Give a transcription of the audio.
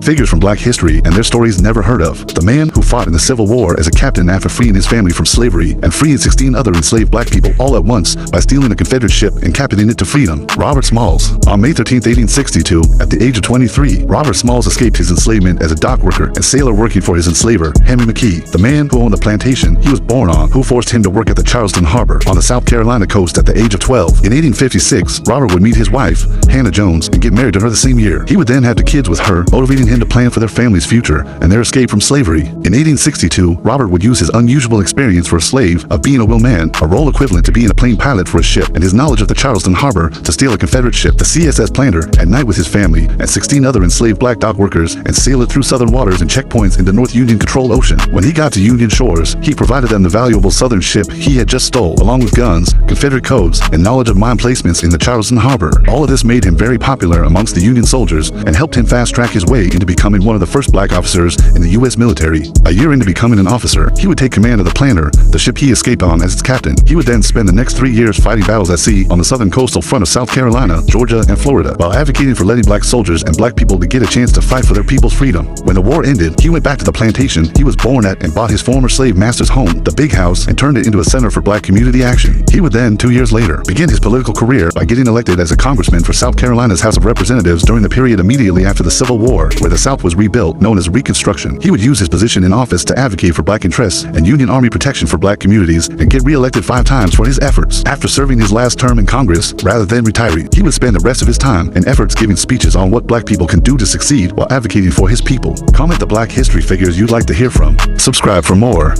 Figures from black history and their stories never heard of. The man who fought in the Civil War as a captain after freeing his family from slavery and freeing 16 other enslaved black people all at once by stealing a Confederate ship and captaining it to freedom. Robert Smalls. On May 13, 1862, at the age of 23, Robert Smalls escaped his enslavement as a dock worker and sailor working for his enslaver, Henry McKee, the man who owned the plantation he was born on, who forced him to work at the Charleston Harbor on the South Carolina coast at the age of 12. In 1856, Robert would meet his wife, Hannah Jones, and get married to her the same year. He would then have the kids with her, motivating him to plan for their family's future and their escape from slavery. In 1862, Robert would use his unusual experience for a slave of being a wheelman, a role equivalent to being a plane pilot for a ship, and his knowledge of the Charleston Harbor to steal a Confederate ship, the CSS Planter, at night with his family and 16 other enslaved black dock workers and sail it through southern waters and checkpoints in the North Union Control Ocean. When he got to Union shores, he provided them the valuable southern ship he had just stole, along with guns, Confederate codes, and knowledge of mine placements in the Charleston Harbor. All of this made him very popular amongst the Union soldiers and helped him fast-track his way into becoming one of the first black officers in the U.S. military. A year into becoming an officer, he would take command of the Planter, the ship he escaped on, as its captain. He would then spend the next 3 years fighting battles at sea on the southern coastal front of South Carolina, Georgia, and Florida, while advocating for letting black soldiers and black people to get a chance to fight for their people's freedom. When the war ended, he went back to the plantation he was born at and bought his former slave master's home, the Big House, and turned it into a center for black community action. He would then, 2 years later, begin his political career by getting elected as a congressman for South Carolina's House of Representatives during the period immediately after the Civil War, where the South was rebuilt, known as Reconstruction. He would use his position in office to advocate for black interests and Union Army protection for black communities and get re-elected 5 times for his efforts. After serving his last term in Congress, rather than retiring, he would spend the rest of his time and efforts giving speeches on what black people can do to succeed while advocating for his people. Comment the black history figures you'd like to hear from. Subscribe for more.